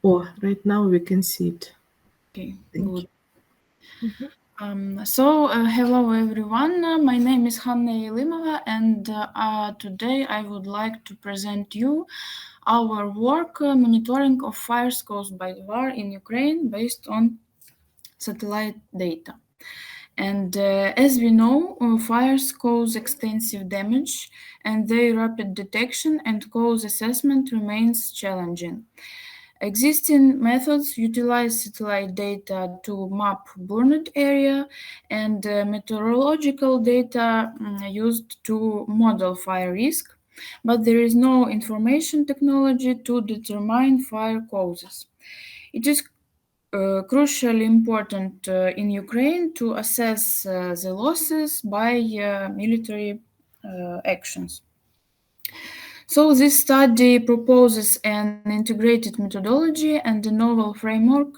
Oh, right now we can see it. Okay, Thank good. you. Mhm. Hello everyone. My name is Hanna Yelimova, and today I would like to present you our work monitoring of fires caused by the war in Ukraine based on satellite data. And as we know, fires cause extensive damage, and their rapid detection and cause assessment remains challenging. Existing methods utilize satellite data to map burned area and meteorological data used to model fire risk, but there is no information technology to determine fire causes. It is crucially important in Ukraine to assess the losses by military actions. So, this study proposes an integrated methodology and a novel framework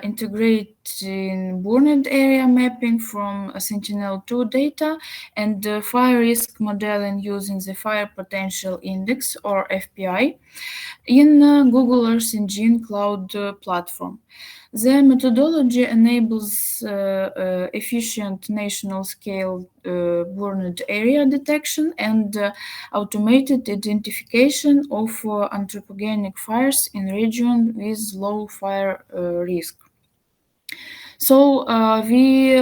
integrating burned area mapping from Sentinel-2 data and fire risk modeling using the Fire Potential Index or FPI in Google Earth Engine cloud platform. The methodology enables efficient national scale burned area detection and automated identification of anthropogenic fires in region with low fire risk. We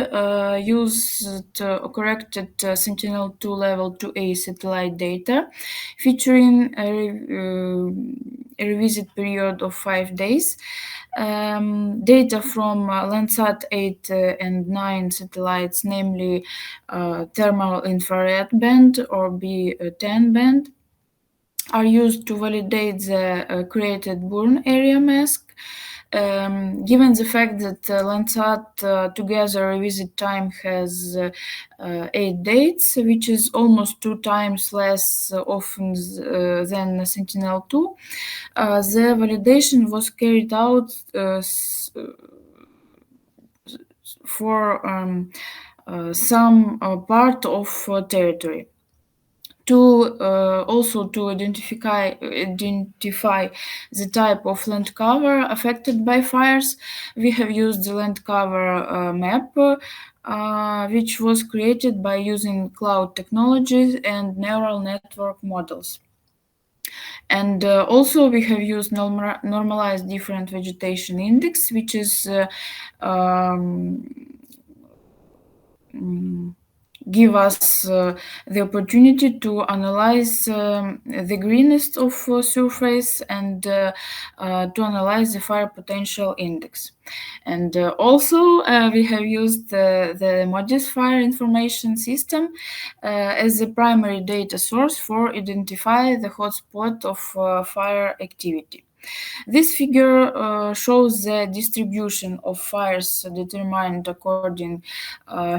used corrected Sentinel-2 Level 2A satellite data, featuring a revisit period of 5 days. Data from Landsat 8 and 9 satellites, namely thermal infrared band or B10 band, are used to validate the created burn area mask. Given the fact that Landsat together revisit time has 8 days, which is almost 2 times less often than Sentinel-2, the validation was carried out for some part of territory to also to identify the type of land cover affected by fires. We have used the land cover map, which was created by using cloud technologies and neural network models. And also we have used normalized different vegetation index, which is give us the opportunity to analyze the greenness of surface and to analyze the fire potential index. And also we have used the MODIS fire information system as the primary data source for identify the hotspot of fire activity. This figure shows the distribution of fires determined according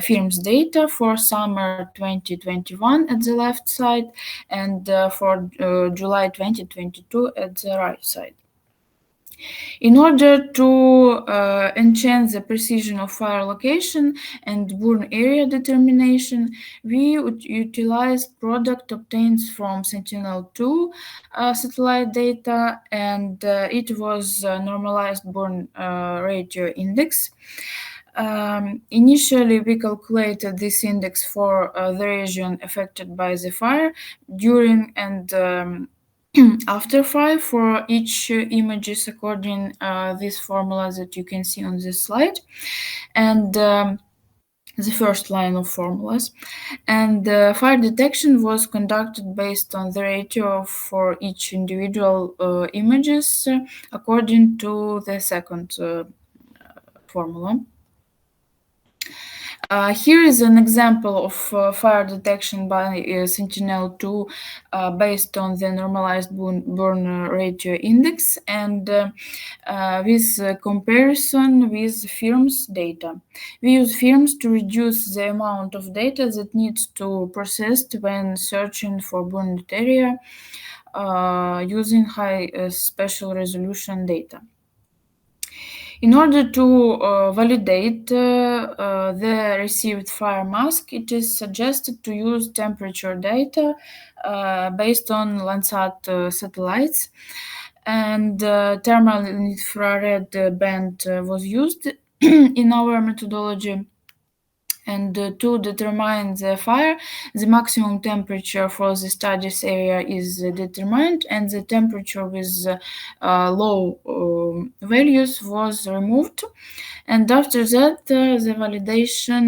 firm's data for summer 2021 at the left side and for July 2022 at the right side. In order to enhance the precision of fire location and burn area determination, we utilized product obtained from Sentinel-2 satellite data, and it was normalized burn ratio index. Initially, we calculated this index for the region affected by the fire during and after fire for each images according this formula that you can see on this slide, and the first line of formulas. And fire detection was conducted based on the ratio for each individual images according to the second formula. Here is an example of fire detection by Sentinel-2 based on the normalized burn ratio index and with comparison with firm's data. We use firms to reduce the amount of data that needs to processed when searching for burned area using high spatial resolution data. In order to validate the received fire mask, it is suggested to use temperature data based on Landsat satellites. and thermal infrared band was used in our methodology. And to determine the fire, the maximum temperature for the studies area is determined, and the temperature with low values was removed. And after that, the validation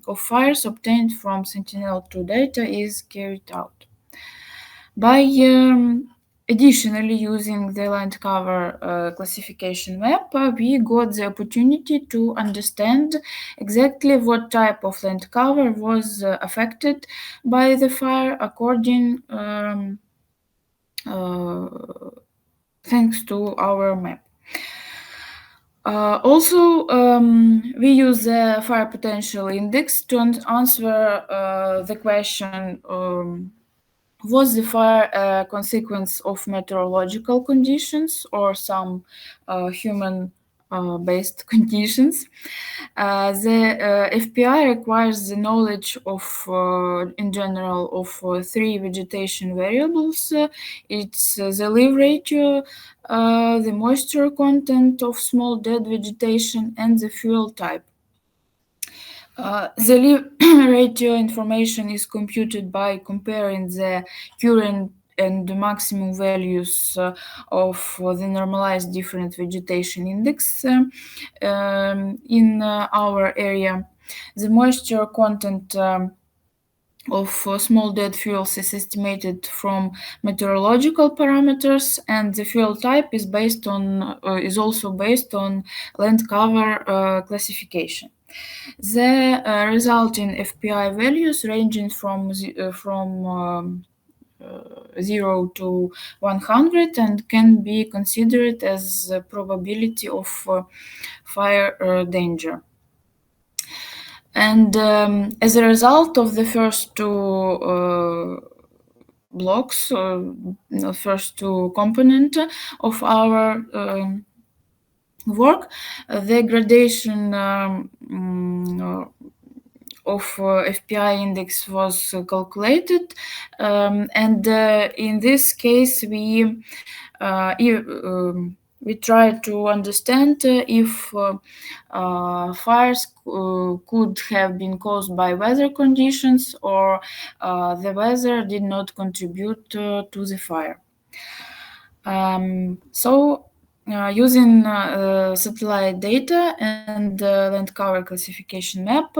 of fires obtained from Sentinel-2 data is carried out. By additionally using the land cover classification map, we got the opportunity to understand exactly what type of land cover was affected by the fire according uh, thanks to our map. Also, we use the fire potential index to answer the question, was the fire a consequence of meteorological conditions or some human based conditions? The FPI requires the knowledge of, in general, of three vegetation variables. It's the leaf ratio, the moisture content of small dead vegetation, and the fuel type. The leaf ratio information is computed by comparing the current and the maximum values of the normalized different vegetation index in our area. The moisture content of small dead fuels is estimated from meteorological parameters, and the fuel type is is also based on land cover classification. The resulting FPI values ranging from 0 to 100 and can be considered as a probability of fire danger. And as a result of the first two blocks, the first two components of our work, the gradation of FPI index was calculated, and in this case we try to understand if fires could have been caused by weather conditions or the weather did not contribute to the fire. Using satellite data and land cover classification map,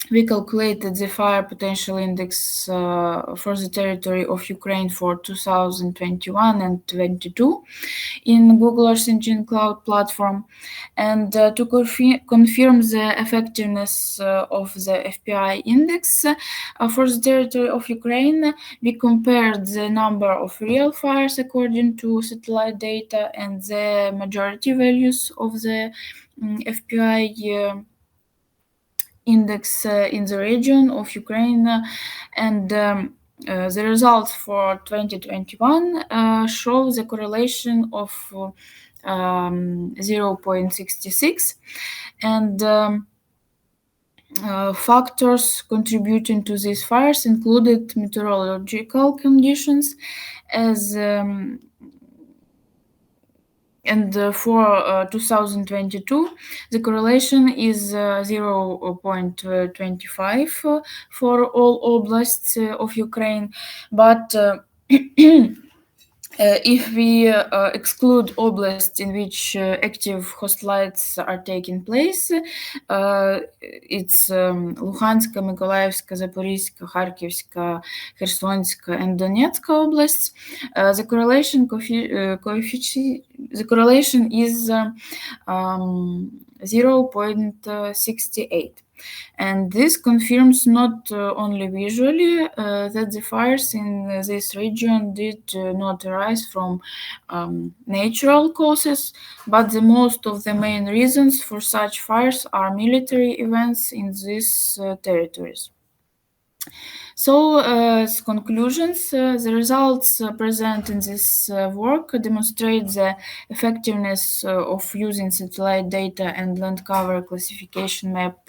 we calculated the fire potential index for the territory of Ukraine for 2021 and 22 in Google Earth Engine Cloud platform. And to confirm the effectiveness of the FPI index for the territory of Ukraine, we compared the number of real fires according to satellite data and the majority values of the FPI index in the region of Ukraine, and the results for 2021 show the correlation of 0.66, and factors contributing to these fires included meteorological conditions as and for 2022, the correlation is 0.25 for all oblasts of Ukraine. But if we exclude oblasts in which active hostiles are taking place, it's Luhanska, Mykolaievska, Zaporizhzhia, Kharkivska, Khersonska, and Donetsk oblasts. The correlation is 0.68. And this confirms not only visually that the fires in this region did not arise from natural causes, but the most of the main reasons for such fires are military events in these territories. So, as conclusions, the results present in this work demonstrate the effectiveness of using satellite data and land cover classification map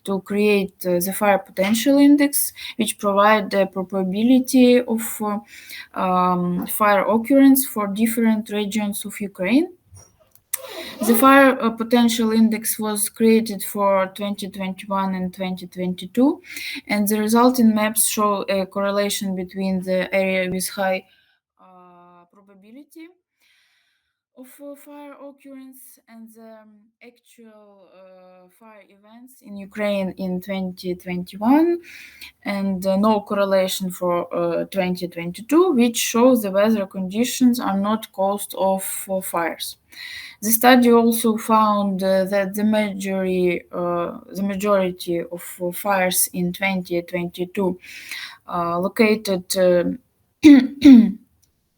to create the fire potential index, which provide the probability of fire occurrence for different regions of Ukraine. The fire potential index was created for 2021 and 2022, and the resulting maps show a correlation between the area with high probability of fire occurrence and the actual fire events in Ukraine in 2021, and no correlation for 2022, which shows the weather conditions are not cause of fires. The study also found that the majority of fires in 2022 located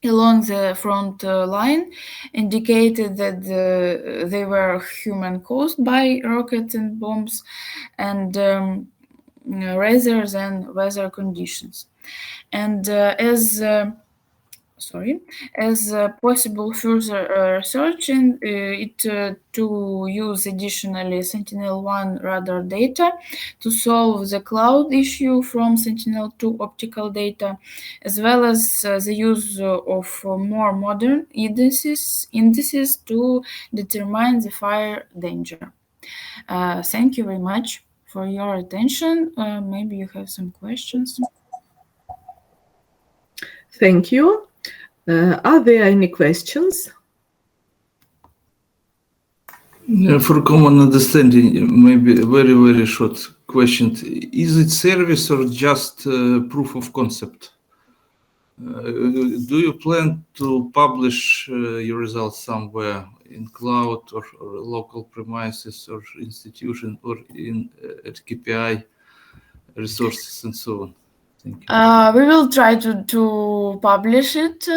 along the front line indicated that they were human caused by rockets and bombs, and rather than weather conditions. And as possible further research in it to use additionally Sentinel-1 radar data to solve the cloud issue from Sentinel-2 optical data, as well as the use of more modern indices to determine the fire danger. Thank you very much for your attention. Maybe you have some questions. Thank you. Are there any questions? For common understanding, maybe a very, very short question. Is it service or just proof of concept? Do you plan to publish your results somewhere in cloud or local premises or institution or in at KPI resources and so on? Thank you. We will try to publish it,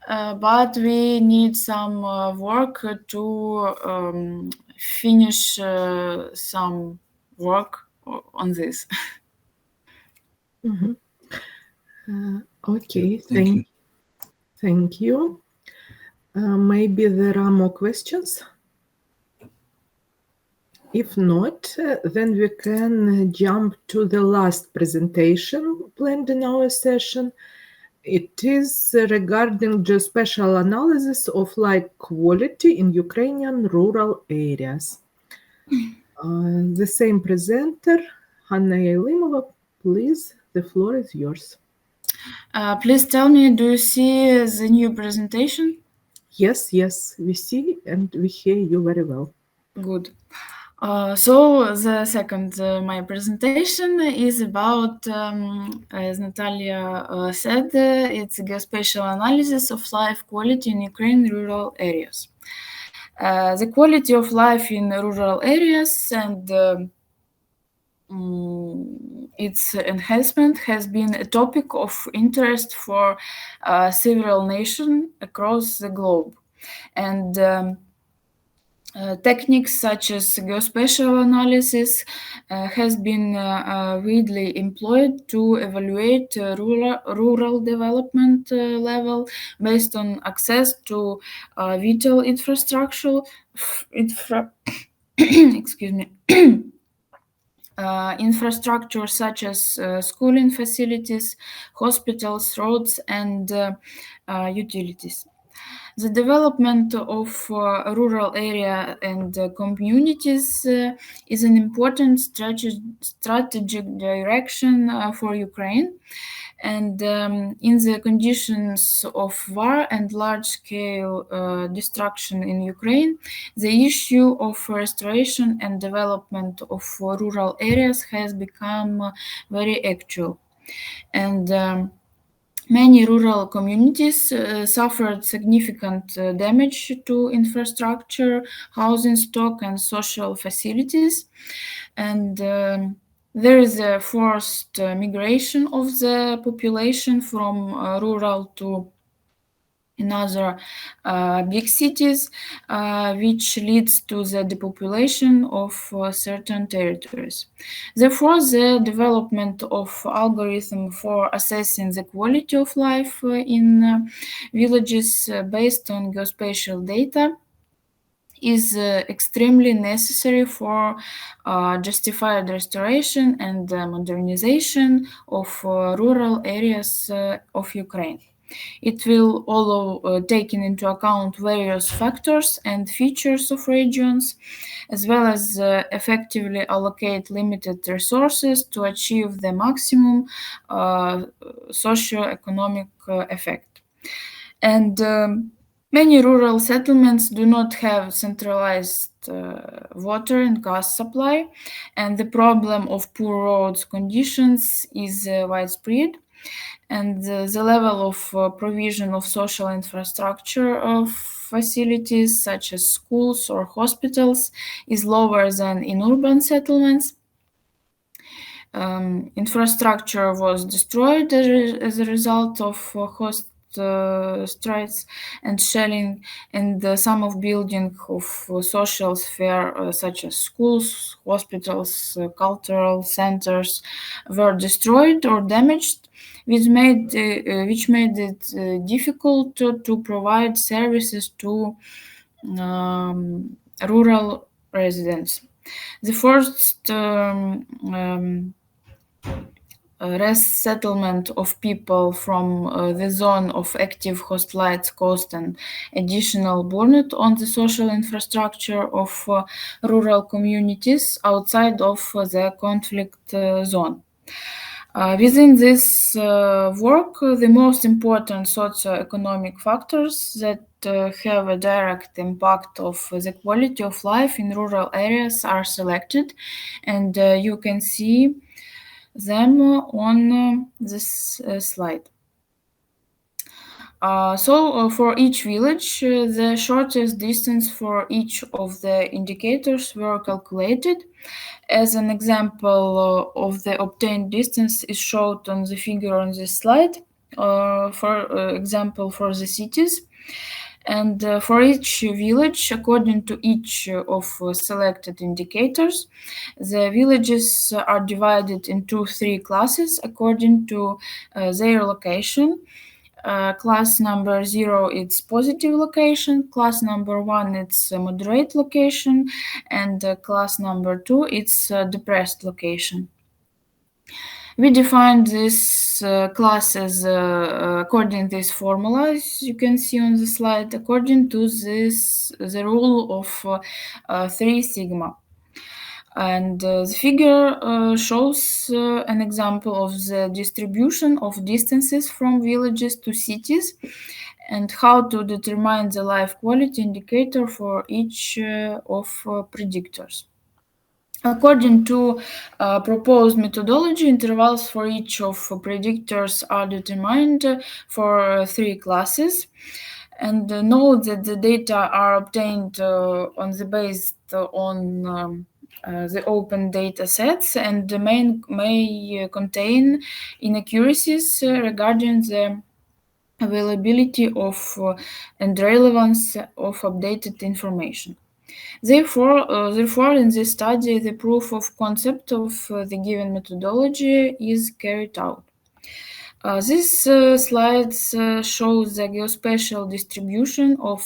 but we need some work to finish some work on this. Okay, Thank you. thank you. Maybe there are more questions? If not, then we can jump to the last presentation planned in our session. It is regarding geospatial analysis of light quality in Ukrainian rural areas. The same presenter, Hanna Yelimova, please, the floor is yours. Please tell me, do you see the new presentation? Yes, we see and we hear you very well. Good. So the second, my presentation is about, as Natalia said, it's a geospatial analysis of life quality in Ukraine rural areas. The quality of life in rural areas and its enhancement has been a topic of interest for several nations across the globe. And techniques such as geospatial analysis has been widely employed to evaluate rural development level based on access to vital infrastructure, excuse me, infrastructure such as schooling facilities, hospitals, roads, and utilities. The development of rural area and communities is an important strategic direction for Ukraine. And in the conditions of war and large-scale destruction in Ukraine, the issue of restoration and development of rural areas has become very actual. And many rural communities suffered significant damage to infrastructure, housing stock, and social facilities. And there is a forced migration of the population from rural to in other big cities, which leads to the depopulation of certain territories. Therefore, the development of algorithm for assessing the quality of life in villages based on geospatial data is extremely necessary for justified restoration and modernization of rural areas of Ukraine. It will allow taking into account various factors and features of regions, as well as effectively allocate limited resources to achieve the maximum socio-economic effect. And many rural settlements do not have centralized water and gas supply, and the problem of poor roads conditions is widespread. And the level of provision of social infrastructure of facilities such as schools or hospitals is lower than in urban settlements. Infrastructure was destroyed as a result of host strikes and shelling, and some of building of social sphere such as schools, hospitals, cultural centers were destroyed or damaged, which made it difficult to provide services to rural residents. The first resettlement of people from the zone of active hostiles caused an additional burden on the social infrastructure of rural communities outside of the conflict zone. Within this work, the most important socio-economic factors that have a direct impact of the quality of life in rural areas are selected, and you can see them on this slide. For each village, the shortest distance for each of the indicators were calculated. As an example of the obtained distance is shown on the figure on this slide. For example, for the cities. And for each village, according to each of selected indicators, the villages are divided into 3 classes according to their location. Class number 0 it's positive location, class number 1 it's moderate location, and class number 2 it's depressed location. We defined this classes according to this formula, as you can see on the slide, according to the rule of 3 sigma. And the figure shows an example of the distribution of distances from villages to cities and how to determine the life quality indicator for each of predictors. According to proposed methodology, intervals for each of predictors are determined for 3 classes. And note that the data are obtained based on the open data sets and may contain inaccuracies regarding the availability of and relevance of updated information. Therefore, in this study, the proof of concept of the given methodology is carried out. This slides shows the geospatial distribution of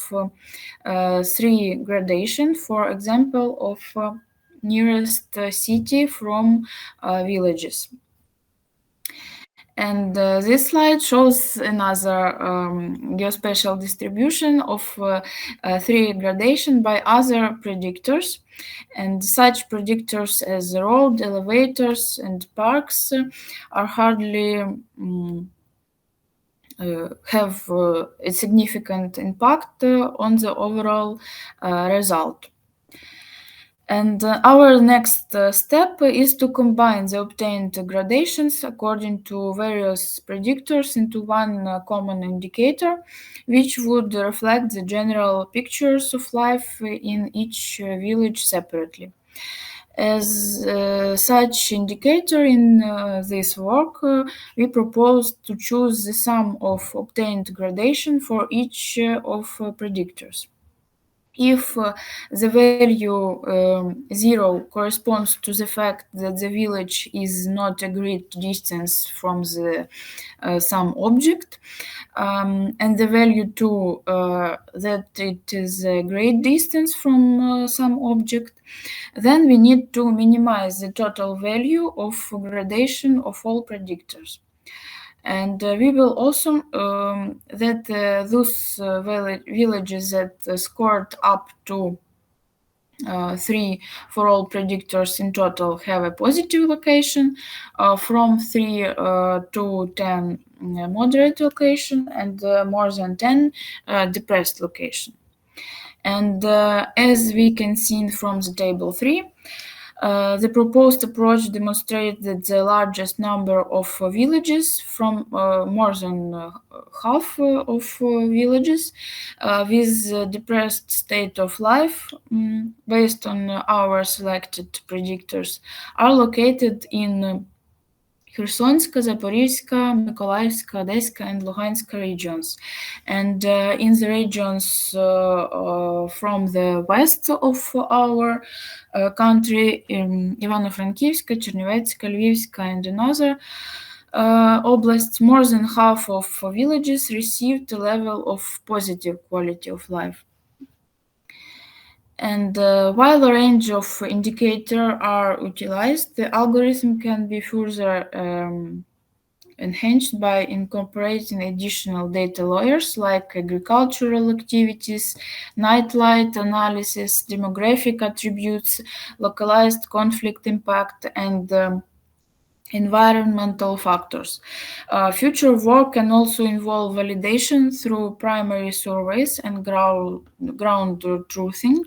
3 gradation, for example, of nearest city from villages. And this slide shows another geospatial distribution of 3 gradation by other predictors. And such predictors as road, elevators, and parks are hardly have a significant impact on the overall result. And our next step is to combine the obtained gradations according to various predictors into one common indicator, which would reflect the general pictures of life in each village separately. As such indicator in this work, we propose to choose the sum of obtained gradation for each of predictors. If the value 0 corresponds to the fact that the village is not a great distance from the some object, and the value 2 that it is a great distance from some object, then we need to minimize the total value of gradation of all predictors. And we will also that those villages that scored up to 3 for all predictors in total have a positive location, from 3 to 10 moderate location, and more than 10 depressed location. And as we can see from the table 3, the proposed approach demonstrates that the largest number of villages, from more than half of villages with depressed state of life, based on our selected predictors, are located in Khersonska, Zaporizhska, Mykolaiivska, Odessa, and Luhansk regions. And in the regions from the west of our country, Ivano-Frankivska, Chernivtska, Lvivska, and another oblasts, more than half of villages received a level of positive quality of life. And while a range of indicators are utilized, the algorithm can be further enhanced by incorporating additional data layers like agricultural activities, nightlight analysis, demographic attributes, localized conflict impact, and environmental factors. Future work can also involve validation through primary surveys and ground truthing.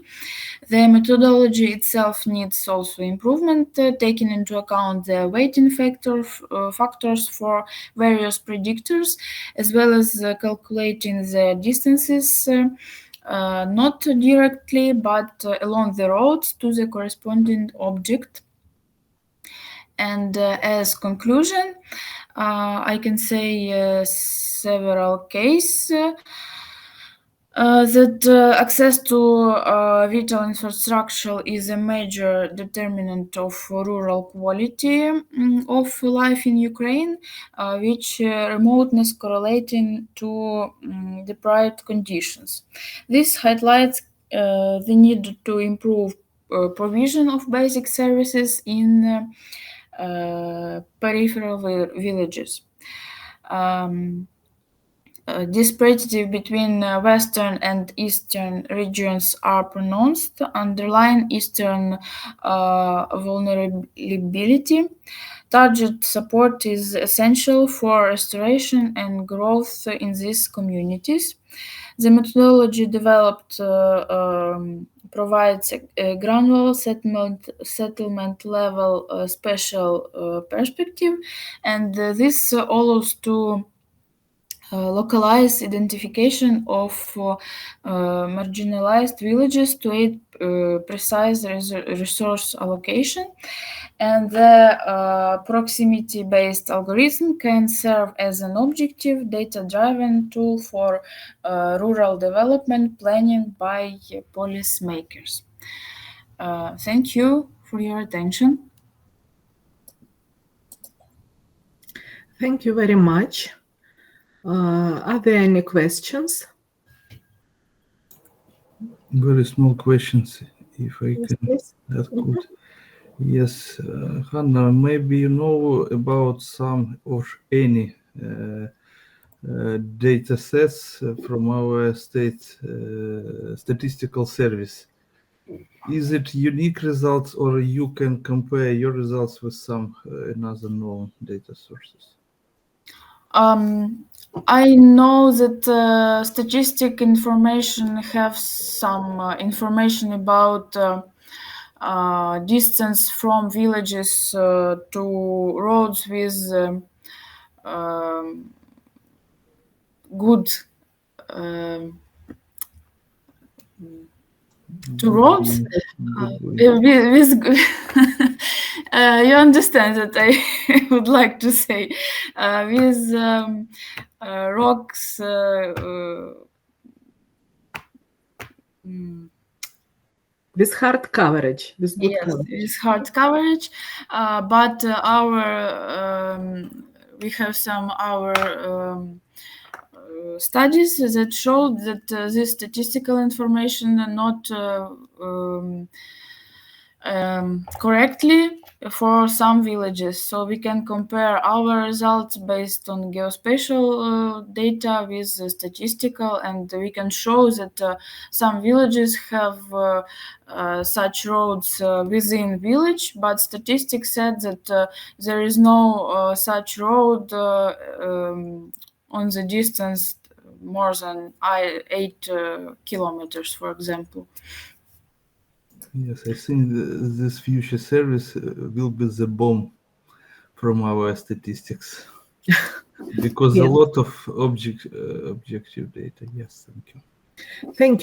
The methodology itself needs also improvement, taking into account the weighting factors for various predictors, as well as calculating the distances not directly but along the roads to the corresponding object. And as conclusion, I can say several cases that access to vital infrastructure is a major determinant of rural quality of life in Ukraine, which remoteness correlating to deprived conditions. This highlights the need to improve provision of basic services in peripheral villages. Disparity between western and eastern regions are pronounced, underlying eastern vulnerability. Target support is essential for restoration and growth in these communities. The methodology developed provides a granular settlement level special perspective, and this allows to localized identification of marginalized villages to aid precise resource allocation. And the proximity-based algorithm can serve as an objective data-driven tool for rural development planning by policymakers. Thank you for your attention. Thank you very much. Are there any questions? Very small questions, if I Yes, can please. ask. Yes, Hanna, maybe you know about some or any data sets from our state statistical service. Is it unique results, or you can compare your results with some another known data sources? I know that statistic information have some information about distance from villages to roads with good to roads. Good. You understand that I would like to say with rocks. With hard coverage, with good Yes, coverage. with hard coverage, but we have some studies that show that this statistical information not correctly for some villages. So we can compare our results based on geospatial data with statistical, and we can show that some villages have such roads within village, but statistics said that there is no such road on the distance more than 8 kilometers, for example. Yes, I think this future service will be the bomb from our statistics because Yeah. a lot of objective data. Yes, thank you. Thank